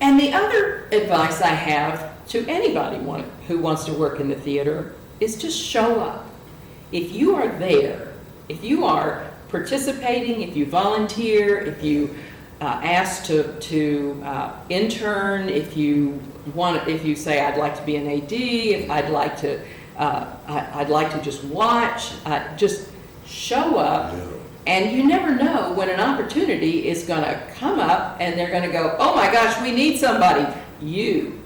And the other advice I have to anybody who wants to work in the theater is just show up. If you are there, if you are participating, if you volunteer, if you ask to intern, if you say I'd like to be an AD, if I'd like to just watch, just show up. Yeah. And you never know when an opportunity is going to come up and they're going to go, oh my gosh, we need somebody. You.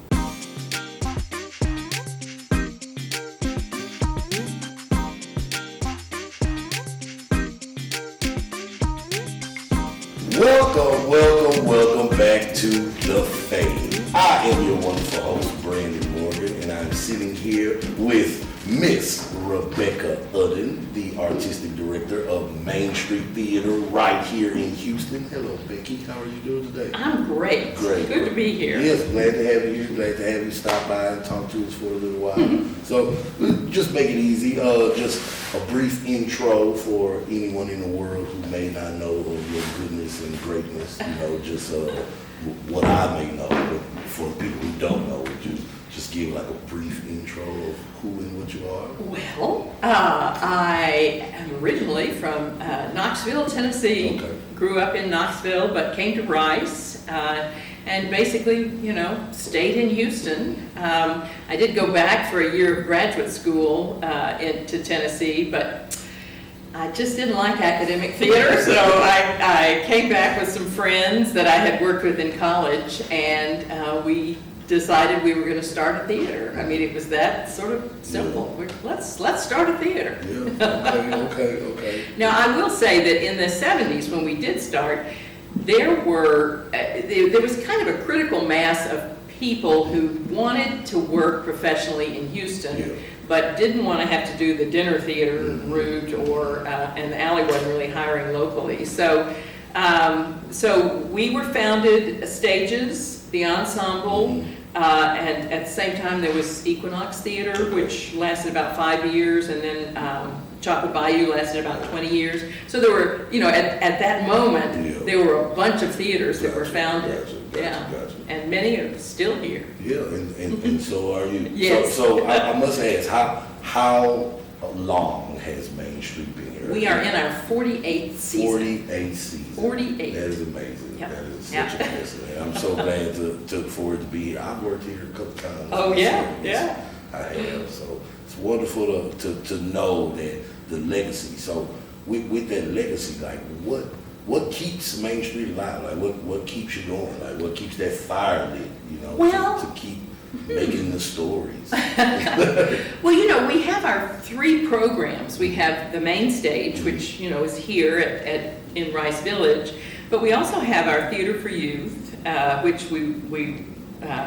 Welcome back to The Fame. I am your wonderful host, Brandon Morgan, and I'm sitting here with Miss Rebecca Udden, the artistic director of Main Street Theater right here in Houston. Hello, Becky. How are you doing today? I'm great. Great. Good to be here. Yes, glad to have you here. Glad to have you stop by and talk to us for a little while. Mm-hmm. So, just make it easy. Just a brief intro for anyone in the world who may not know of your goodness and greatness. Just what I may know, but for people who don't know, would you just give like a brief intro of who and what you are? Well, I am originally from Knoxville, Tennessee. Okay. Grew up in Knoxville, but came to Rice, and basically, stayed in Houston. I did go back for a year of graduate school to Tennessee, but I just didn't like academic theater, so I came back with some friends that I had worked with in college, and we decided we were going to start a theater. I mean, it was that sort of simple. Yeah. Let's start a theater. Yeah. Okay. Now, I will say that in the 70s, when we did start, there was kind of a critical mass of people who wanted to work professionally in Houston, Yeah. but didn't want to have to do the dinner theater route, and the alley wasn't really hiring locally. So we were founded Stages, the ensemble, and at the same time there was Equinox Theater, which lasted about 5 years, and then Chocolate Bayou lasted about 20 years. So there were, at that moment, there were a bunch of theaters that were founded. Gotcha. And many are still here. Yeah, and so are you. Yes. So I must ask, how long has Main Street been here? We are in our 48th season. 48 seasons. 48. That is amazing. Yep. That is such a blessing. And I'm so glad for it to be here. I've worked here a couple times. Oh, yeah. I have. So it's wonderful to know that the legacy. So with that legacy, like what keeps Main Street alive? Like what keeps you going? Like what keeps that fire lit? To keep making the stories. Well, we have our 3 programs. We have the main stage, which is here in Rice Village, but we also have our Theater for Youth, which we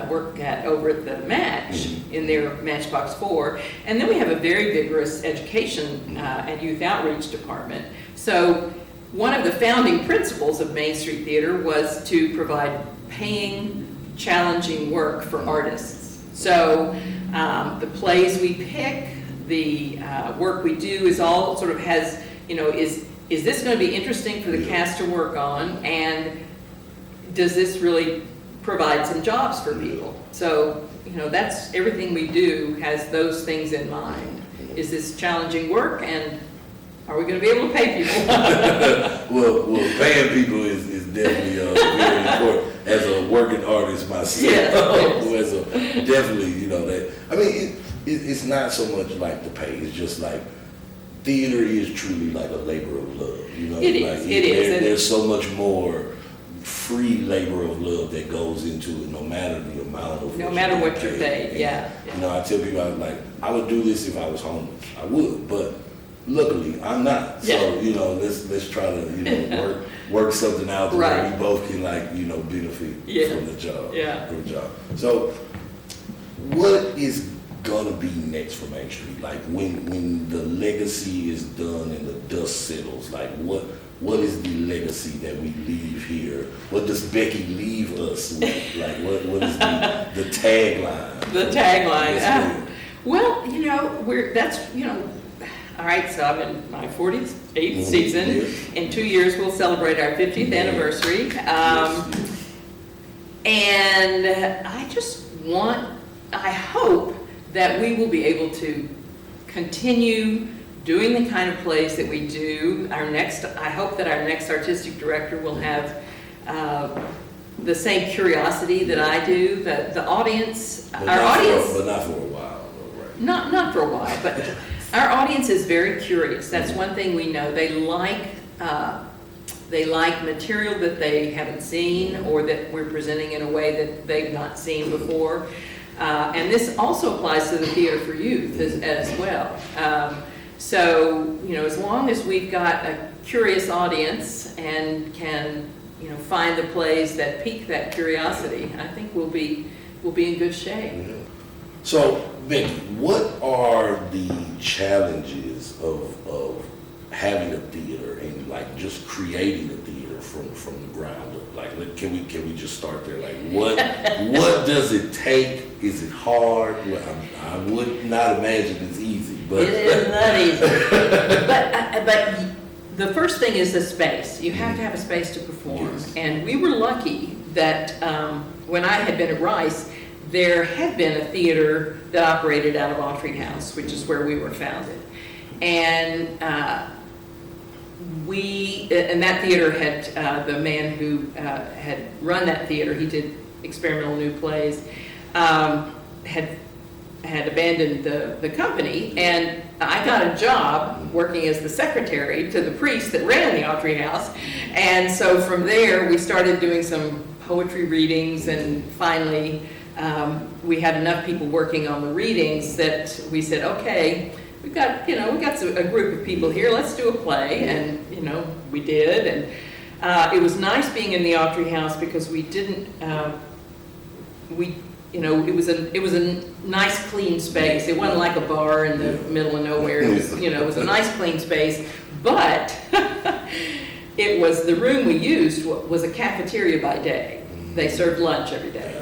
work at over at the Match in their Matchbox 4, and then we have a very vigorous education and youth outreach department. So one of the founding principles of Main Street Theater was to provide paying, challenging work for artists. So the plays we pick, the work we do is all sort of has, is this going to be interesting for the cast to work on, and does this really provide some jobs for people? So, that's everything we do has those things in mind. Is this challenging work, and are we going to be able to pay people? well, paying people is definitely very important. As a working artist myself, yes. Definitely, that. I mean, it's not so much like the pay. It's just like theater is truly like a labor of love. It is. There's so much more free labor of love that goes into it, no matter the amount of. No matter what you're paid. Yeah. I tell people I would do this if I was homeless. I would, but luckily I'm not. Yeah. So let's try to work something out where we both can benefit from the job. Yeah. From the job. So what is gonna be next for Main Street? Like when the legacy is done and the dust settles, like what is the legacy that we leave here? What does Becky leave us with? Like what is the tagline? The tagline. Well, all right, so I'm in my 48th season. Yes. In 2 years, we'll celebrate our 50th anniversary. And I hope that we will be able to continue doing the kind of plays that we do. I hope that our next artistic director will have the same curiosity that I do. The audience, but not for a while, though, right? Not for a while, but our audience is very curious. That's one thing we know. They like material that they haven't seen, or that we're presenting in a way that they've not seen before. And this also applies to the Theater for Youth as well. So, as long as we've got a curious audience and can, find the plays that pique that curiosity, I think we'll be in good shape. Yeah. So, Becky, what are the challenges of having a theater and just creating a theater from the ground up? Can we just start there? What does it take? Is it hard? Well, I would not imagine it's easy, but it is not easy. But the first thing is the space. You have to have a space to perform. Yes. And we were lucky that when I had been at Rice, there had been a theater that operated out of Autry House, which is where we were founded. And that theater had, the man who had run that theater, he did experimental new plays, had abandoned the company, and I got a job working as the secretary to the priest that ran the Autry House. And so from there, we started doing some poetry readings, and finally, we had enough people working on the readings that we said, okay, we've got a group of people here, let's do a play. And, we did. And it was nice being in the Autry House because we didn't, it was a nice clean space. It wasn't like a bar in the middle of nowhere. It was a nice clean space, but it was, the room we used was a cafeteria by day. They served lunch every day.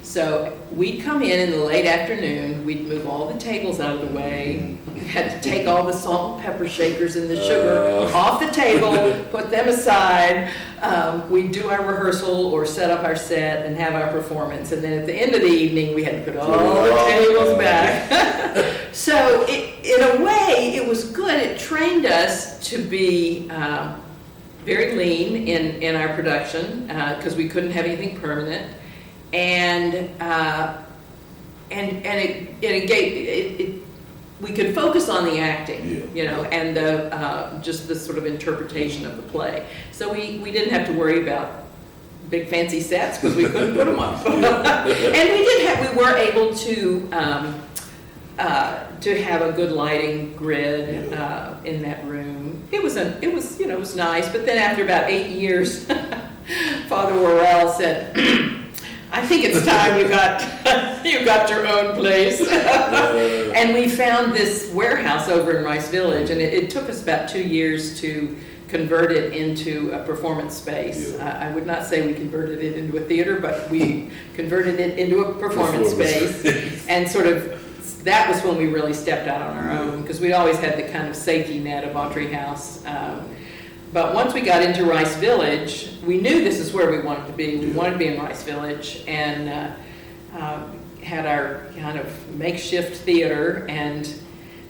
So we'd come in the late afternoon, we'd move all the tables out of the way, we had to take all the salt and pepper shakers and the sugar off the table, put them aside, we'd do our rehearsal or set up our set and have our performance, and then at the end of the evening we had to put all the tables back. So in a way it was good. It trained us to be very lean in our production because we couldn't have anything permanent. And we could focus on the acting, and the just the sort of interpretation of the play. So we didn't have to worry about big fancy sets because we couldn't put them up. And we were able to have a good lighting grid in that room. It was nice. But then after about 8 years, Father Worrell said, I think it's time you got your own place. And we found this warehouse over in Rice Village, and it took us about 2 years to convert it into a performance space. I would not say we converted it into a theater, but we converted it into a performance space. And sort of, that was when we really stepped out on our own, because we always had the kind of safety net of Autry House. But once we got into Rice Village, we knew this is where we wanted to be. We wanted to be in Rice Village, and had our kind of makeshift theater, and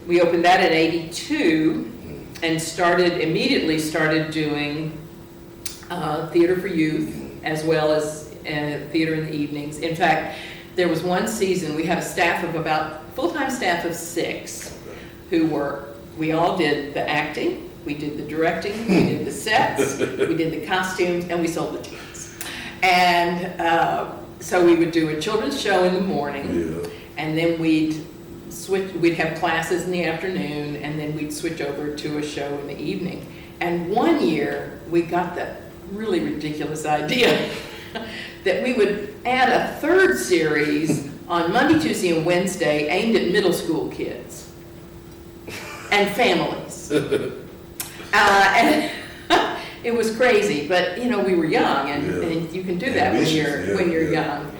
we opened that in '82 and immediately started doing Theater for Youth as well as theater in the evenings. In fact, there was one season we had a full-time staff of 6 we all did the acting. We did the directing, we did the sets, we did the costumes, and we sold the tickets. And so we would do a children's show in the morning, and then we'd have classes in the afternoon, and then we'd switch over to a show in the evening. And one year, we got the really ridiculous idea that we would add a 3rd series on Monday, Tuesday, and Wednesday aimed at middle school kids and families. And it was crazy, but we were young, and you can do that when you're young.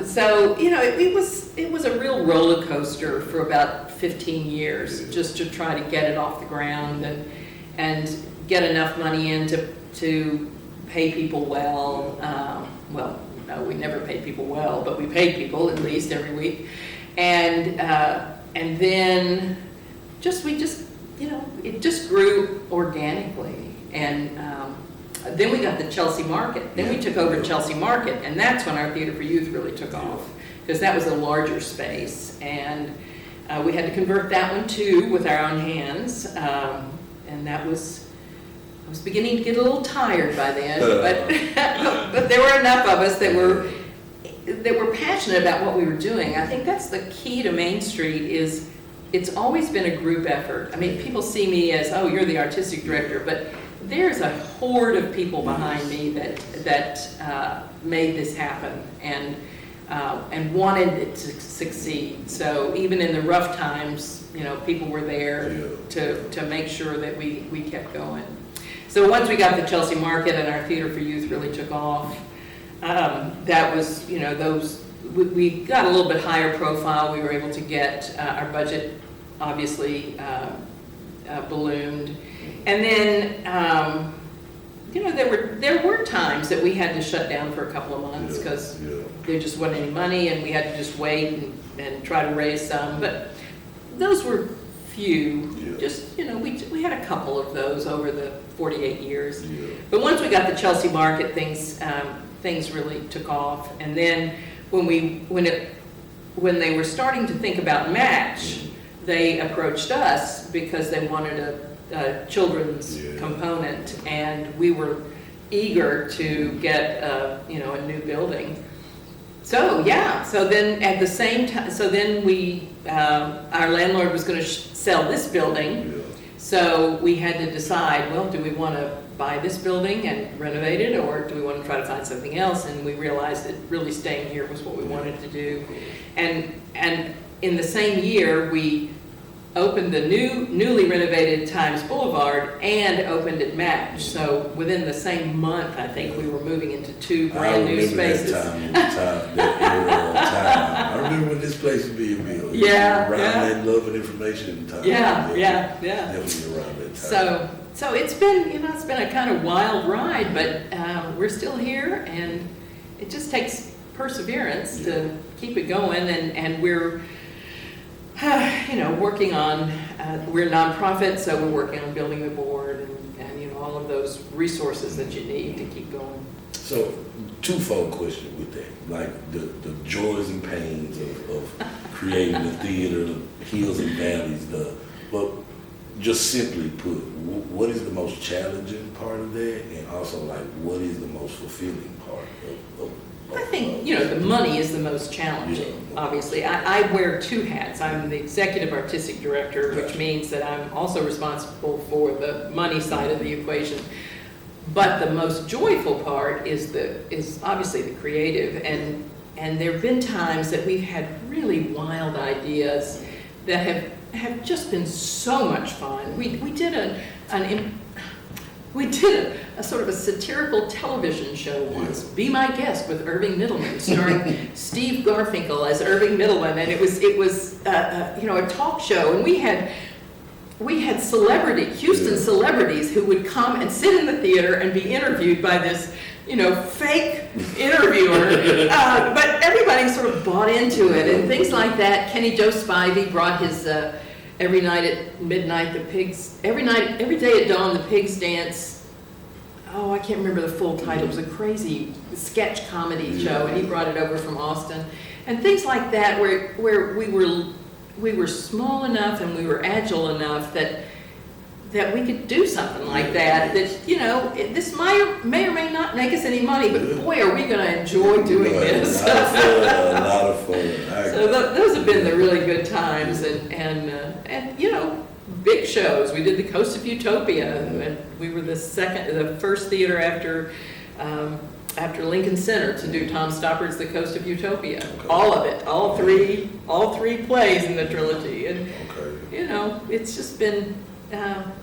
So it was a real roller coaster for about 15 years, just to try to get it off the ground and get enough money in to pay people well. no, we never paid people well, but we paid people at least every week. And then it just grew organically. And then we got the Chelsea Market. Then we took over Chelsea Market, and that's when our Theater for Youth really took off, because that was a larger space. And we had to convert that one too with our own hands. And I was beginning to get a little tired by then, but there were enough of us that were passionate about what we were doing. I think that's the key to Main Street is it's always been a group effort. I mean, people see me as, oh, you're the artistic director, but there's a horde of people behind me that made this happen and wanted it to succeed. So even in the rough times, people were there to make sure that we kept going. So once we got the Chelsea Market and our Theater for Youth really took off, that was, we got a little bit higher profile. We were able to get our budget, obviously, ballooned. And then, there were times that we had to shut down for a couple of months because there just wasn't any money, and we had to just wait and try to raise some. But those were few. Just, we had a couple of those over the 48 years. But once we got the Chelsea Market, things really took off. And then when they were starting to think about Match, they approached us because they wanted a children's component, and we were eager to get a new building. So then at the same time, our landlord was going to sell this building. So we had to decide, well, do we want to buy this building and renovate it, or do we want to try to find something else? And we realized that really staying here was what we wanted to do. And in the same year, we opened the newly renovated Times Boulevard and opened at Match. So within the same month, I think we were moving into two brand new spaces. I remember when this place was being built. Around that love and information time. Definitely around that time. So it's been, it's been a kind of wild ride, but we're still here, and it just takes perseverance to keep it going, and we're working on, we're a nonprofit, so we're working on building the board and all of those resources that you need to keep going. So, twofold question with that, like the joys and pains of creating the theater, the hills and valleys, but just simply put, what is the most challenging part of that, and also like what is the most fulfilling part of I think, the money is the most challenging, obviously. I wear two hats. I'm the executive artistic director, which means that I'm also responsible for the money side of the equation. But the most joyful part is obviously the creative. And there have been times that we've had really wild ideas that have just been so much fun. We did a sort of a satirical television show once, Be My Guest with Irving Middleman, starring Steve Garfinkel as Irving Middleman, and it was a talk show, and we had Houston celebrities who would come and sit in the theater and be interviewed by this fake interviewer, but everybody sort of bought into it and things like that. Kenny Joe Spivey brought his every night at midnight, every day at dawn, the pigs dance. Oh, I can't remember the full title. It was a crazy sketch comedy show, and he brought it over from Austin. And things like that where we were small enough and we were agile enough that we could do something like that. This may or may not make us any money, but boy, are we going to enjoy doing this. A lot of fun. So those have been the really good times, and big shows. We did the Coast of Utopia, and we were the first theater after Lincoln Center to do Tom Stoppard's The Coast of Utopia. Okay. All of it, all three plays in the trilogy, and it's just been.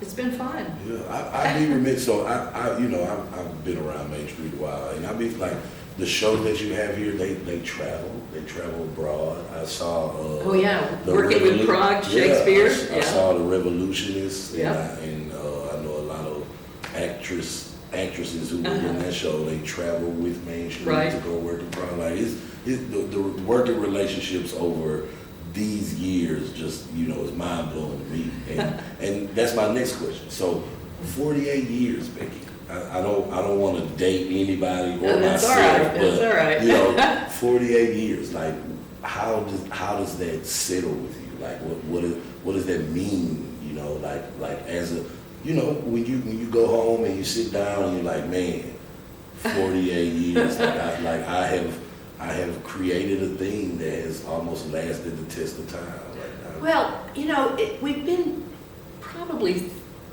It's been fun. Yeah, I'd be remiss. So I've been around Main Street a while, and I'd be like, the shows that you have here, they travel abroad. I saw. Working with Prague Shakespeare. I saw The Revolutionists, and I know a lot of actors actresses who were in that show, they travel with Main Street Right. to go work in Broadway. Like the working relationships over these years just, is mind blowing to me. And that's my next question. So 48 years, Becky. I don't want to date anybody or That's myself, all right. That's but all right. 48 years. Like, how does that settle with you? Like, what does that mean? Like as a, when you go home and you sit down and you're like, man, 48 years. I have created a thing that has almost lasted the test of time. Well, we've been probably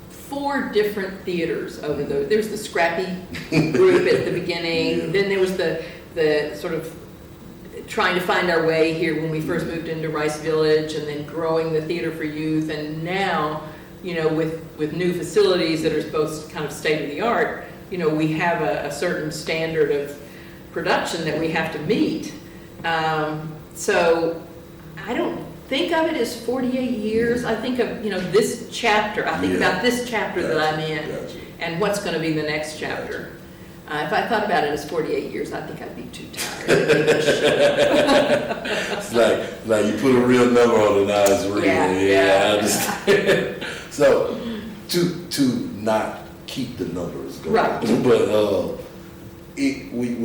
4 different theaters over there's the scrappy group at the beginning, Yeah. then there was the sort of trying to find our way here when we first moved into Rice Village, and then growing the Theater for Youth, and now, with new facilities that are both kind of state of the art, we have a certain standard of production that we have to meet. So I don't think of it as 48 years. I think of, this chapter. I think about this chapter that I'm in, and what's going to be the next chapter. If I thought about it as 48 years, I think I'd be too tired. It's like you put a real number on it, now it's real. Yeah, I understand. So to not keep the numbers going, Right. But when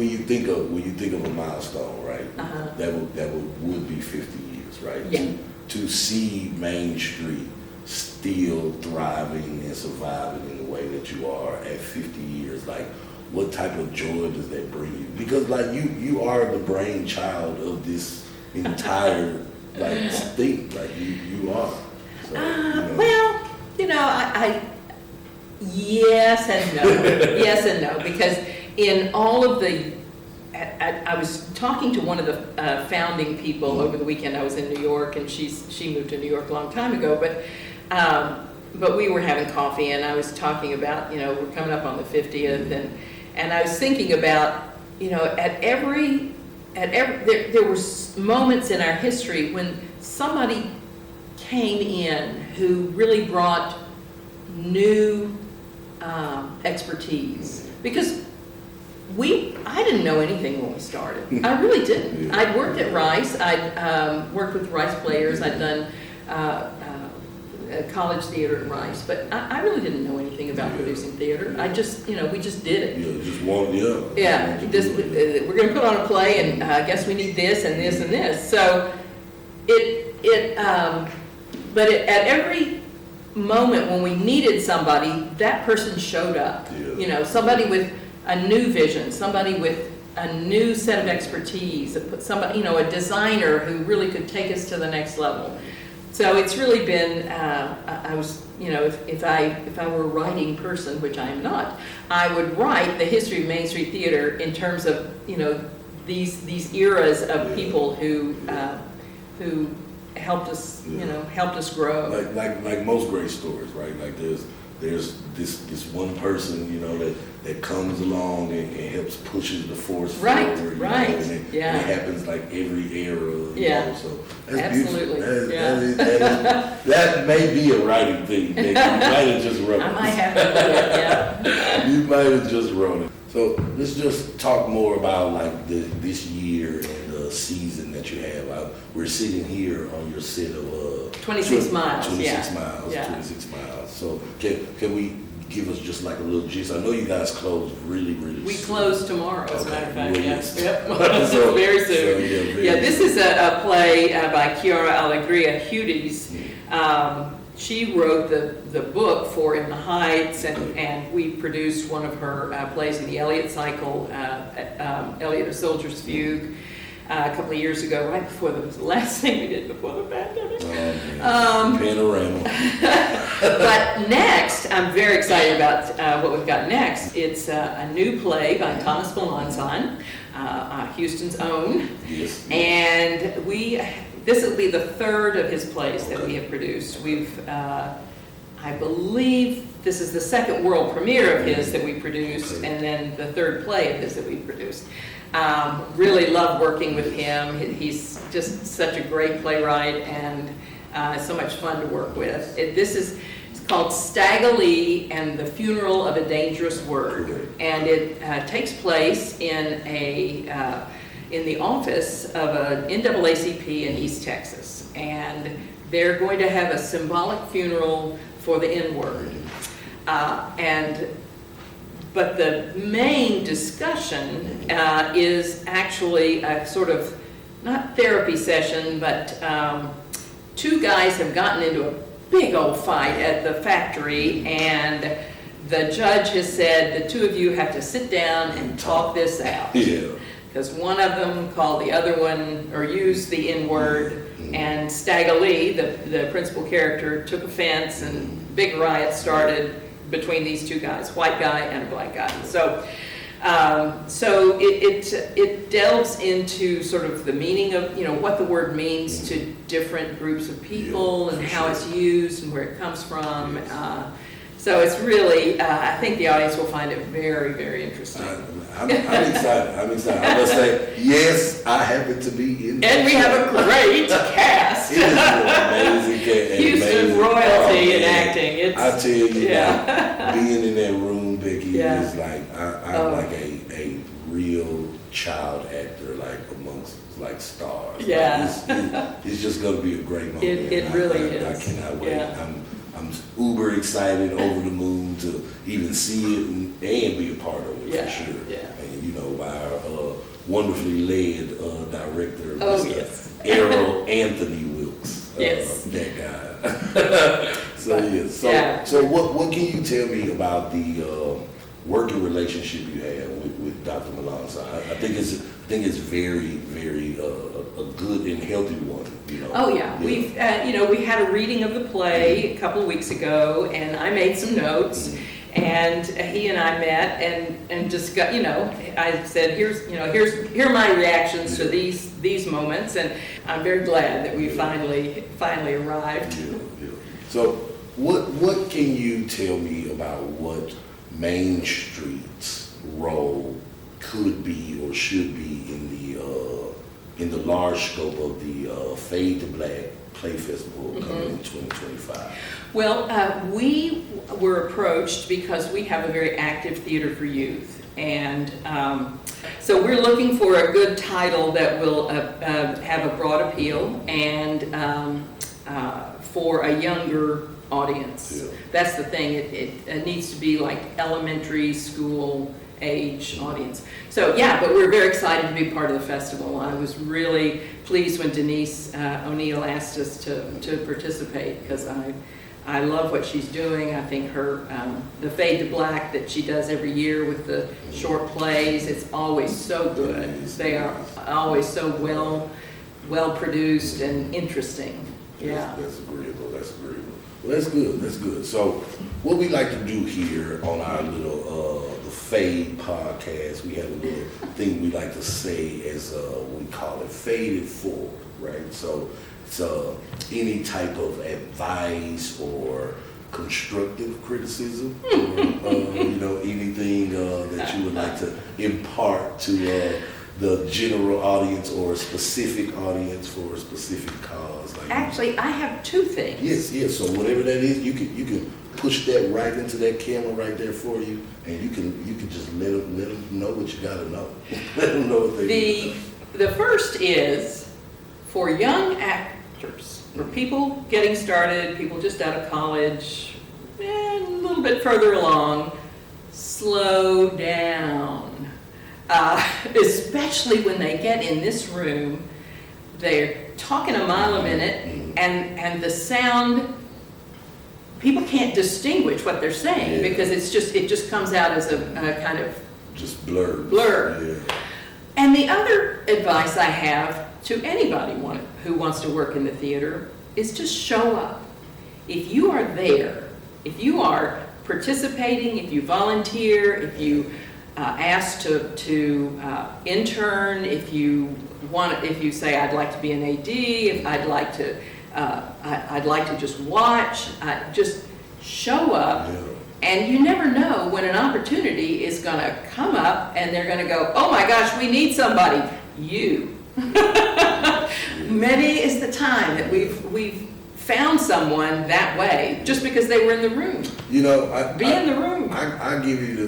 you think of a milestone, right? Uh-huh. That would be 50 years, right? Yeah. To see Main Street still thriving and surviving in the way that you are at 50 years, like, what type of joy does that bring you? Because you are the brainchild of this entire thing. Like you are. So, Well, I yes and no, yes and no, because in all of the, I was talking to one of the founding people over the weekend. I was in New York, and she moved to New York a long time ago, but we were having coffee, and I was talking about, we're coming up on the 50th, and I was thinking about, there were moments in our history when somebody came in who really brought new expertise, because I didn't know anything when we started. I really didn't. I'd worked at Rice. I'd worked with Rice players. I'd done college theater at Rice, but I really didn't know anything about producing theater. I just, we just did it. Yeah, just one, We're going to put on a play, and I guess we need this and this and this. So at every moment when we needed somebody, that person showed up. Yeah. Somebody with a new vision, somebody with a new set of expertise, somebody, a designer who really could take us to the next level. So it's really been, I was, if I were a writing person, which I am not, I would write the history of Main Street Theater in terms of, these eras of people who helped us, helped us grow. Like most great stories, right? Like there's this one person, that comes along and helps pushes the force forward. Right. And it happens like every era. So that's absolutely. Beautiful. That may be a writing thing. That you might have just wrote. I might have to do it. Yeah. You might have just wrote it. So let's just talk more about this year and the season that you have. We're sitting here on your set of 26 miles. 26 miles. Yeah. 26 miles. So can we give us just like a little gist? I know you guys close really We soon. close tomorrow, as a matter of fact. Well, Yes. yes. Yep. So- very soon. so, very This is a play by Chiara Allegria Hudes. She wrote the book for In the Heights, and we produced one of her plays in the Eliot cycle, Eliot: A Soldier's Fugue, a couple of years ago, right before the last thing we did before the pandemic. Panorama. But next, I'm very excited about what we've got next. It's a new play by Thomas Meloncon, Houston's own. Yes. And this will be the 3rd of his plays that we have produced. I believe this is the 2nd world premiere of his that we produced, and then the 3rd play of his that we produced. Really love working with him. He's just such a great playwright, and so much fun to work with. It's called Stagolee and the Funeral of a Dangerous Word. And it takes place in the office of an NAACP in East Texas. And they're going to have a symbolic funeral for the N-word. But the main discussion is actually a sort of, not therapy session, but two guys have gotten into a big old fight at the factory, and the judge has said the two of you have to sit down and talk this out. Yeah. Because one of them called the other one, or used the N-word, and Stagolee, the principal character, took offense, and big riot started between these two guys, white guy and a black guy. So it delves into sort of the meaning of, what the word means to different groups of people, and how it's used and where it comes from. So it's really, I think the audience will find it very, very interesting. I'm excited. I'm excited. I must say, yes, I happen to be in. And we have a great cast. It is an amazing cast. Houston royalty in acting. I tell you, being in that room, Becky, is like I'm like a real child actor, like amongst like stars. Yeah. Like, it's just going to be a great moment. It really is. I cannot wait. Yeah. I'm uber excited, over the moon to even see it and be a part of it, for sure. Yeah. And by our wonderfully led director, Oh, Mr. yes. Errol Anthony Wilkes. Yes. That guy. So what can you tell me about the working relationship you have with Dr. Meloncon? I think it's very, very a good and healthy one. Oh yeah, we've we had a reading of the play a couple of weeks ago, and I made some notes, and he and I met and just got, I said, here are my reactions to these moments, and I'm very glad that we finally arrived. Yeah. So what can you tell me about what Main Street's role could be or should be in the large scope of the Fade to Black Play Festival coming in 2025? Well, we were approached because we have a very active theater for youth, and so we're looking for a good title that will have a broad appeal and for a younger audience. Yeah. That's the thing. It needs to be like elementary school age audience. So but we're very excited to be part of the festival. I was really pleased when Denise O'Neill asked us to participate, because I love what she's doing. I think her the Fade to Black that she does every year with the short plays, it's always so good. They are always so well produced and interesting. Yeah. That's agreeable. Well, that's good. So what we like to do here on our little the Fade podcast, we have a little thing we like to say as we call it Fade It Forward, right? So it's any type of advice or constructive criticism, or anything that you would like to impart to the general audience or a specific audience for a specific cause. Actually, I have two things. Yes. So whatever that is, you can push that right into that camera right there for you, and you can just let them know what you gotta know. Let them know what they need. The first is for young actors, for people getting started, people just out of college, and a little bit further along. Slow down. Especially when they get in this room, they're talking a mile a minute, and the sound, people can't distinguish what they're saying because it just comes out as a kind of just blur. Yeah. And the other advice I have to anybody who wants to work in the theater is just show up. If you are there, if you are participating, if you volunteer, if you asked to intern, if you say I'd like to be an AD, if I'd like to just watch, just show up. Yeah. And you never know when an opportunity is going to come up and they're going to go, oh my gosh, we need somebody. You. Many is the time that we've found someone that way just because they were in the room. You know, Be in the room. I give you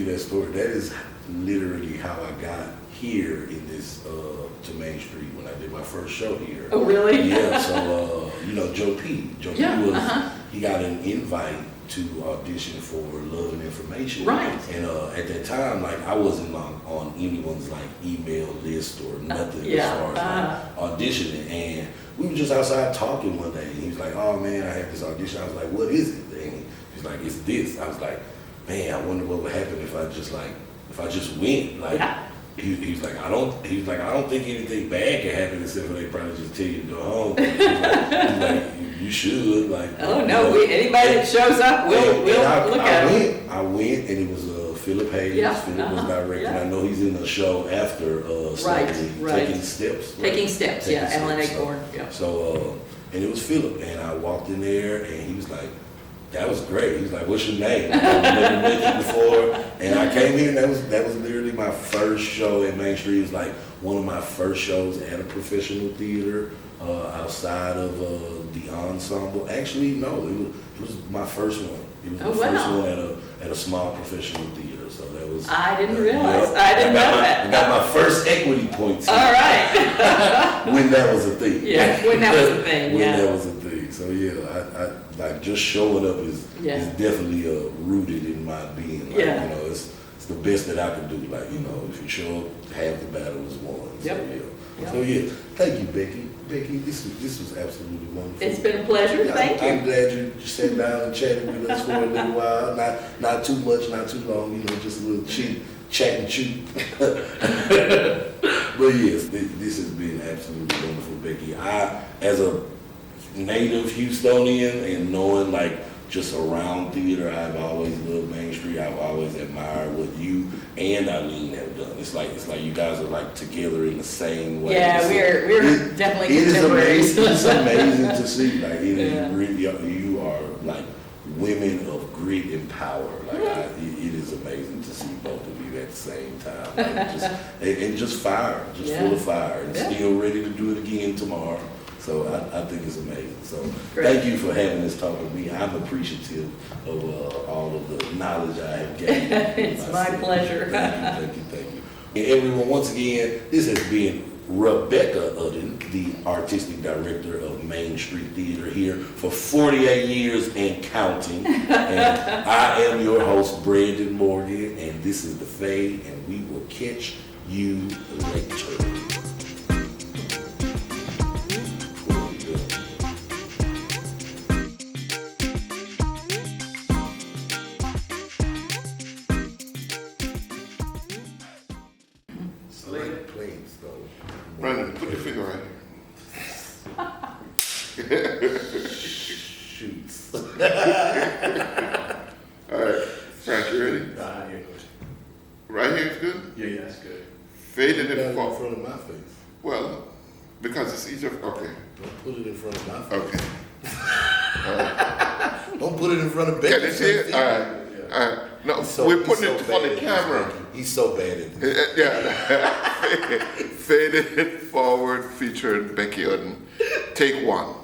that story. That is literally how I got here in this to Main Street when I did my first show here. Oh, really? Yeah. So you know, Joe P Yeah, was he got an invite to audition for Love and Information. Right. And at that time, like I wasn't on anyone's like email list or nothing Yeah. as far as like auditioning. And we were just outside talking one day, and he was like, "Oh man, I have this audition." I was like, "What is it?" And he's like, "It's this." I was like, "Man, I wonder what would happen if I just went." Like, Yeah. He's like, I don't think anything bad can happen except for they probably just tell you to go home. He's like, you should. Like, Oh no, anybody that shows up, we'll look at them. I went, and it was Philip Hayes. Yeah, Philip was directing. yeah. I know he's in the show after Stagolee, right. Taking Steps. Right? Taking Steps, Taking yeah, Steps. Alan Acorn, yeah. So, and it was Philip, and I walked in there, and he was like, "That was great." He was like, "What's your name?" I've never met you before, and I came here, and that was literally my first show at Main Street. It was like one of my first shows at a professional theater outside of the ensemble. Actually, no, it was my first one. It was Oh, the first wow. one at a small professional theater. So that was. I didn't realize. I didn't know that. I got my first equity points. All right. When that was a thing. Yeah, when that was a thing, When yeah. that was a thing. So yeah, I like just showing up is definitely rooted in my being. Like, Yeah. you know, it's the best that I can do. Like, you know, if you show up, half the battle is won. Yep. So yeah. Yep. So yeah, thank you, Becky. Becky, this was absolutely wonderful. It's been a pleasure. Thank I'm you. glad you sat down and chatted with us for a little while. Not too much, not too long. You know, just a little chat and chew. But yes, this has been absolutely wonderful, Becky. I, as a native Houstonian and knowing like just around theater, I've always loved Main Street. I've always admired what you and Eileen have done. It's like you guys are like together in the same way. Yeah, we're definitely It is contemporaries. amazing. It's amazing to see. Like it is Yeah. really, you are like women of grit and power. Like it is amazing to see both of you at the same time. Like and just fire, just full of fire, and still ready to do it again tomorrow. So I think it's amazing. So thank you for having this talk with me. I'm appreciative of all of the knowledge I have gained. It's my pleasure. Thank you. And everyone, once again, this has been Rebecca Udden, the artistic director of Main Street Theater here for 48 years and counting. And I am your host, Brandon Morgan, and this is The Fade, and we will catch you later. Brandon, put your finger right Shoots. here. All right, Frank, you ready? Yeah, good. Right here is good? Yeah, that's good. Faded Put it and in fall. front of my face. Well, because it's easier. Okay. Don't put it in front of my face. Okay. Don't put it in front of Can Becky. you see it? All right. All right. No, we're putting it on the camera. He's so bad at this. Yeah. Faded Forward featured Becky Udden. Take one.